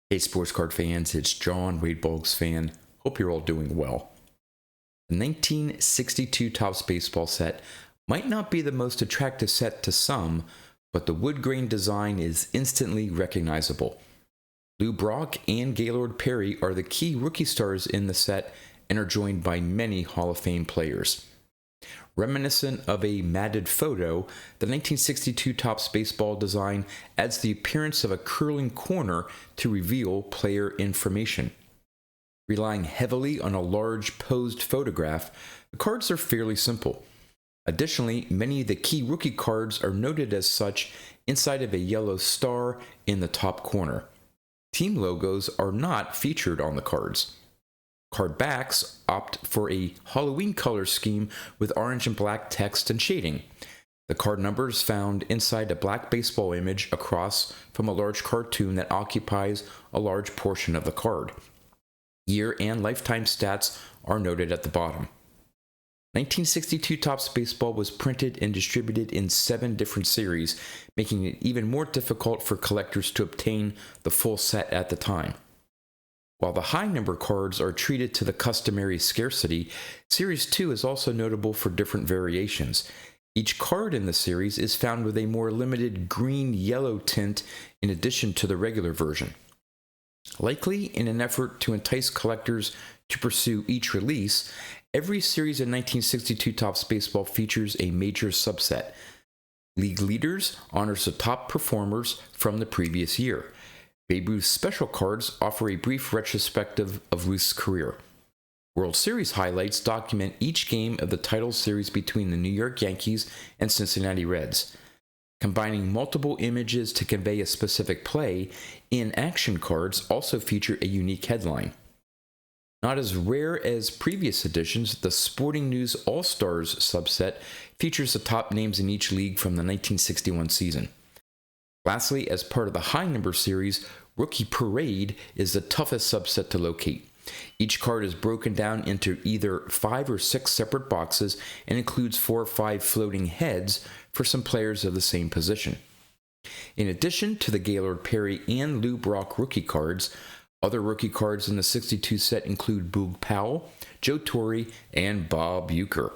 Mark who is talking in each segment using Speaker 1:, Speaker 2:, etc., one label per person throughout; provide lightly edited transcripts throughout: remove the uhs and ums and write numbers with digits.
Speaker 1: Hey, sports card fans, it's John, Boggs fan. Hope you're all doing well. The 1962 Topps baseball set might not be the most attractive set to some, but the wood grain design is instantly recognizable. Lou Brock and Gaylord Perry are the key rookie stars in the set and are joined by many Hall of Fame players. Reminiscent of a matted photo, the 1962 Topps baseball design adds the appearance of a curling corner to reveal player information. Relying heavily on a large posed photograph, the cards are fairly simple. Additionally, many of the key rookie cards are noted as such inside of a yellow star in the top corner. Team logos are not featured on the cards. Card backs opt for a Halloween color scheme with orange and black text and shading. The card numbers found inside a black baseball image across from a large cartoon that occupies a large portion of the card. Year and lifetime stats are noted at the bottom. 1962 Topps baseball was printed and distributed in 7 different series, making it even more difficult for collectors to obtain the full set at the time. While the high number cards are treated to the customary scarcity, Series 2 is also notable for different variations. Each card in the series is found with a more limited green-yellow tint in addition to the regular version. Likely in an effort to entice collectors to pursue each release, every series in 1962 Topps baseball features a major subset. League Leaders honors the top performers from the previous year. Babe Ruth's special cards offer a brief retrospective of Ruth's career. World Series highlights document each game of the title series between the New York Yankees and Cincinnati Reds. Combining multiple images to convey a specific play, in-action cards also feature a unique headline. Not as rare as previous editions, the Sporting News AllStars subset features the top names in each league from the 1961 season. Lastly, as part of the high number series, Rookie Parade is the toughest subset to locate. Each card is broken down into either 5 or 6 separate boxes and includes 4 or 5 floating heads for some players of the same position. In addition to the Gaylord Perry and Lou Brock rookie cards, other rookie cards in the 62 set include Boog Powell, Joe Torre, and Bob Uecker.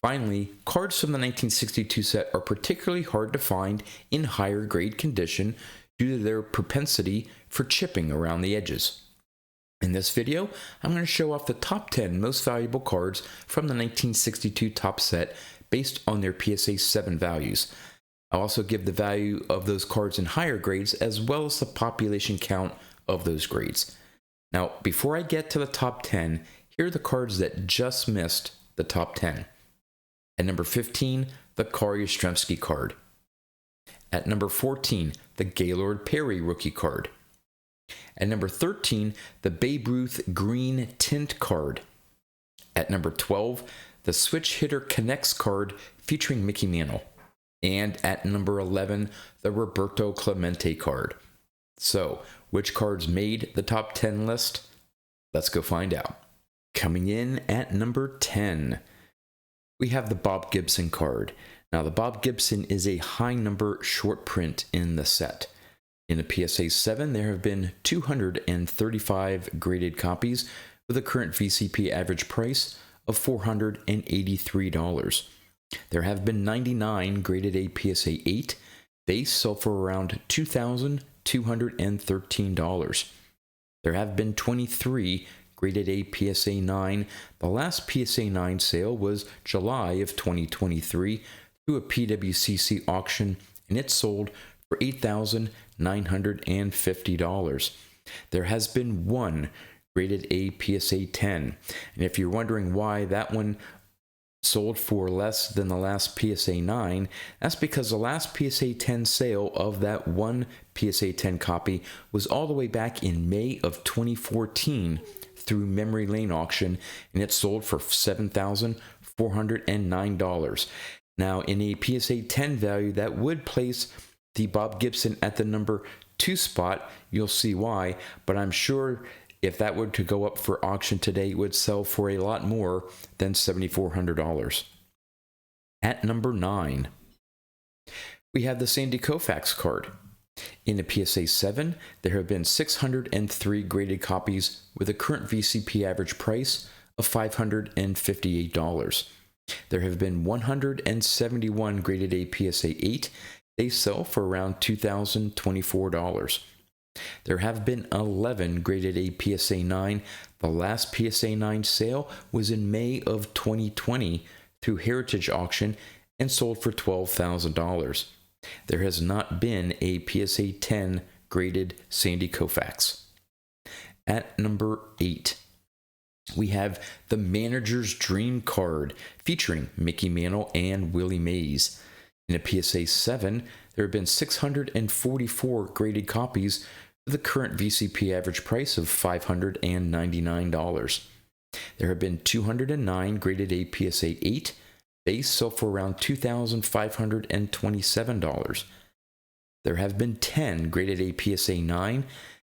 Speaker 1: Finally, cards from the 1962 set are particularly hard to find in higher grade condition due to their propensity for chipping around the edges. In this video, I'm going to show off the top 10 most valuable cards from the 1962 Topps set based on their PSA 7 values. I'll also give the value of those cards in higher grades as well as the population count of those grades. Now, before I get to the top 10, here are the cards that just missed the top 10. At number 15, the Carl Yastrzemski card. At number 14, the Gaylord Perry rookie card. At number 13, the Babe Ruth green tint card. At number 12, the Switch Hitter Connects card featuring Mickey Mantle. And at number 11, the Roberto Clemente card. So, which cards made the top 10 list? Let's go find out. Coming in at number 10, we have the Bob Gibson card. Now, the Bob Gibson is a high number short print in the set. In the PSA 7, there have been 235 graded copies with a current VCP average price of $483. There have been 99 graded a PSA 8. They sell for around $2,213. There have been 23 graded a PSA 9. The last PSA 9 sale was July of 2023 through a PWCC auction, and it sold for $8,950. There has been 1 graded a PSA 10, and if you're wondering why that one sold for less than the last PSA 9, that's because the last PSA 10 sale of that one PSA 10 copy was all the way back in May of 2014 through Memory Lane auction, and it sold for $7,409. Now, in a PSA 10 value, that would place the Bob Gibson at the number 2 spot. You'll see why, but I'm sure if that were to go up for auction today, it would sell for a lot more than $7,400. At number 9, we have the Sandy Kofax card. In a PSA 7, there have been 603 graded copies with a current VCP average price of $558. There have been 171 graded a PSA 8. They sell for around $2,024. There have been 11 graded a PSA 9. The last PSA 9 sale was in May of 2020 through Heritage Auction and sold for $12,000. There has not been a PSA 10 graded Sandy Kofax. At number 8, we have the Manager's Dream Card featuring Mickey Mantle and Willie Mays. In a PSA 7, there have been 644 graded copies with a current VCP average price of $599. There have been 209 graded a PSA 8. They sell for around $2,527. There have been 10 graded a PSA 9.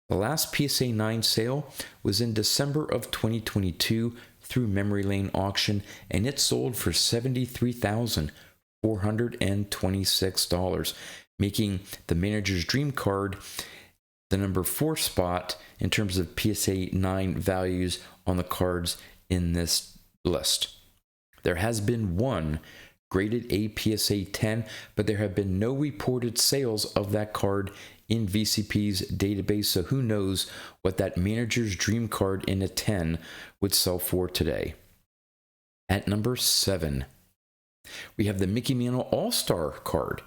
Speaker 1: The last PSA 9 sale was in December of 2022 through Memory Lane Auction, and it sold for $73,426, making the Manager's Dream Card the number 4 spot in terms of PSA 9 values on the cards in this list. There has been one graded a PSA 10, but there have been no reported sales of that card in VCP's database, so who knows what that Manager's Dream Card in a 10 would sell for today. At number 7, we have the Mickey Mantle AllStar card.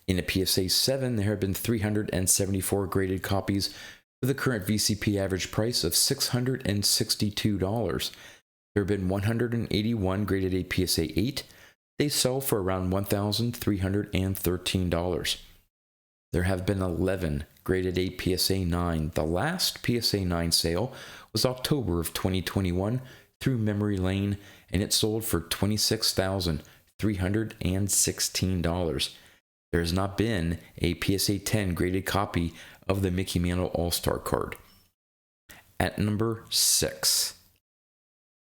Speaker 1: In a PSA 7, there have been 374 graded copies with a current VCP average price of $662. There have been 181 graded a PSA 8. They sell for around $1,313. There have been 11 graded a PSA 9. The last PSA 9 sale was October of 2021 through Memory Lane, and it sold for $26,316. There has not been a PSA 10 graded copy of the Mickey Mantle All-Star card. At number 6,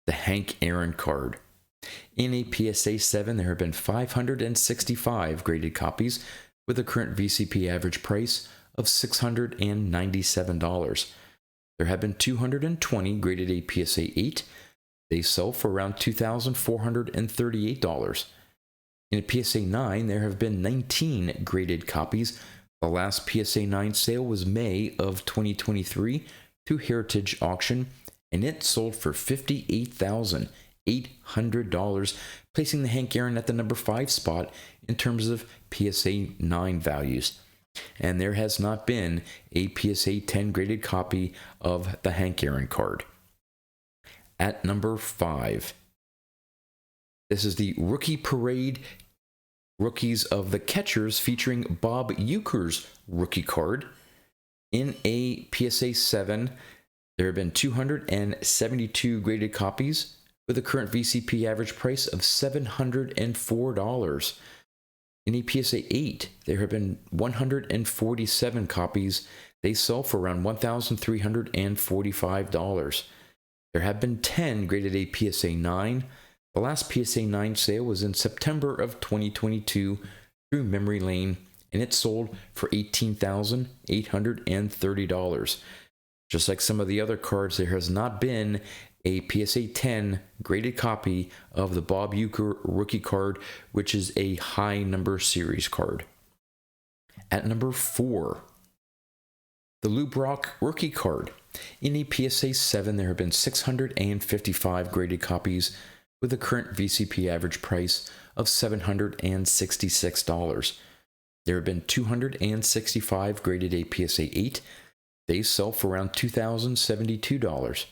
Speaker 1: the Hank Aaron card. In a PSA 7, there have been 565 graded copies with a current VCP average price of $697. There have been 220 graded a PSA 8. They sell for around $2,438. In a PSA 9, there have been 19 graded copies. The last PSA 9 sale was May of 2023 through Heritage Auction, and it sold for $58,800, placing the Hank Aaron at the number 5 spot in terms of PSA 9 values. And there has not been a PSA 10 graded copy of the Hank Aaron card. At number 5, this is the Rookie Parade Rookies of the Catchers featuring Bob Uecker's rookie card. In a PSA 7, there have been 272 graded copies with a current VCP average price of $704. In a PSA 8, there have been 147 copies. They sell for around $1,345. There have been 10 graded a PSA 9. The last PSA 9 sale was in September of 2022 through Memory Lane, and it sold for $18,830. Just like some of the other cards, there has not been a PSA 10 graded copy of the Bob Uecker rookie card, which is a high number series card. At number 4, the Lou Brock rookie card. In a PSA 7, there have been 655 graded copies with a current VCP average price of $766. There have been 265 graded a PSA 8. They sell for around $2,072.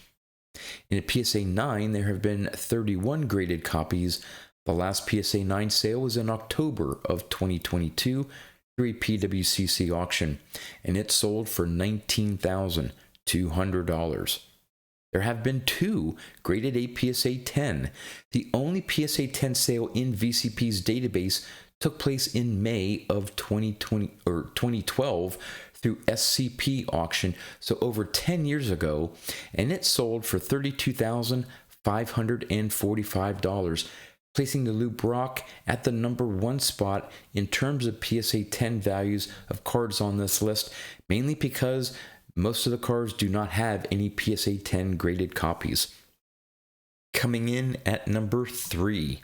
Speaker 1: In a PSA 9, there have been 31 graded copies. The last PSA 9 sale was in October of 2022 through a PWCC auction, and it sold for $19,200. There have been 2 graded a PSA 10. The only PSA 10 sale in VCP's database took place in May of 2012 through SCP auction, so over 10 years ago, and it sold for $32,545, placing the Lou Brock at the number 1 spot in terms of PSA 10 values of cards on this list, mainly because most of the cards do not have any PSA 10 graded copies. Coming in at number 3,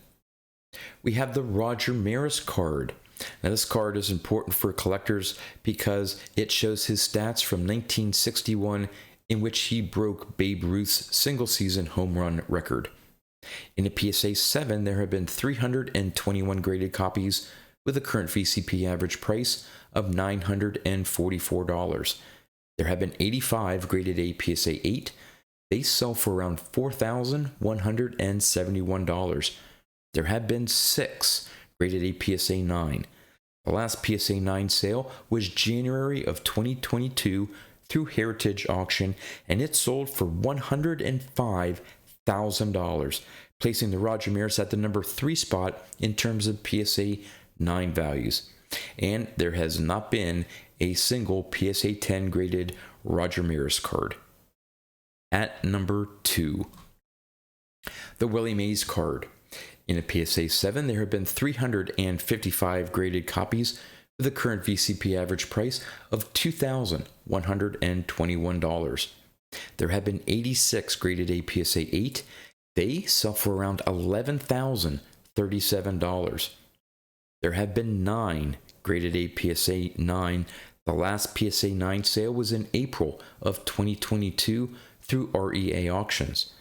Speaker 1: we have the Roger Maris card. Now, this card is important for collectors because it shows his stats from 1961, in which he broke Babe Ruth's single-season home run record. In a PSA 7, there have been 321 graded copies with a current VCP average price of $944. There have been 85 graded A PSA 8. They sell for around $4,171. There have been 6 graded A PSA 9. The last PSA 9 sale was January of 2022 through Heritage Auction, and it sold for $105,000, placing the Roger Maris at the number 3 spot in terms of PSA 9 values. And there has not been a single PSA 10 graded Roger Maris card. At number 2, the Willie Mays card. In a PSA 7, there have been 355 graded copies with a current VCP average price of $2,121. There have been 86 graded A PSA 8. They sell for around $11,037. There have been 9 graded A PSA 9. The last PSA 9 sale was in April of 2022 through REA Auctions,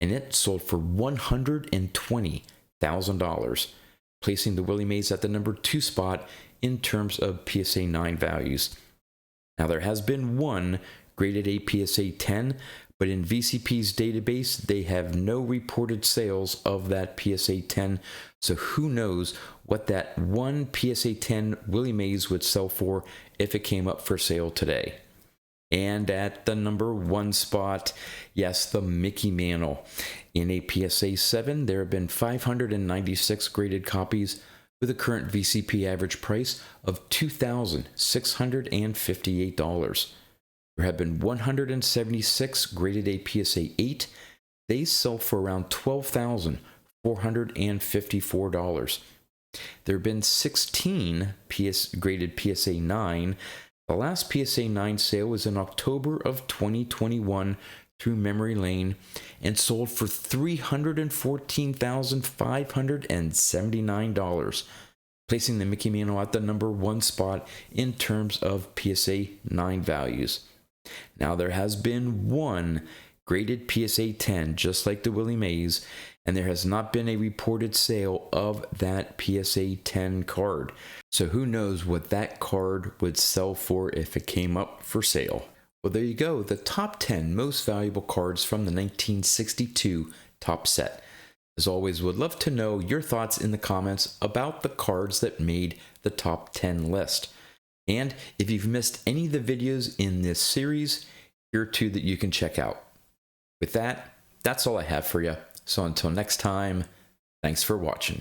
Speaker 1: and it sold for $120,000, placing the Willie Mays at the number 2 spot in terms of PSA 9 values. Now, there has been 1 graded A PSA 10, but in VCP's database, they have no reported sales of that PSA 10, so who knows what that 1 PSA 10 Willie Mays would sell for if it came up for sale today. And at the number 1 spot, yes, the Mickey Mantle. In a PSA 7, there have been 596 graded copies with a current VCP average price of $2,658. There have been 176 graded A PSA 8. They sell for around $12,454. There have been 16 graded PSA 9. The last PSA 9 sale was in October of 2021 through Memory Lane and sold for $314,579, placing the Mickey Mantle at the number 1 spot in terms of PSA 9 values. Now, there has been 1 graded PSA 10, just like the Willie Mays, and there has not been a reported sale of that PSA 10 card. So who knows what that card would sell for if it came up for sale. Well, there you go, the top 10 most valuable cards from the 1962 top set. As always, would love to know your thoughts in the comments about the cards that made the top 10 list. And if you've missed any of the videos in this series, here are 2 that you can check out. With that, that's all I have for you. So until next time, thanks for watching.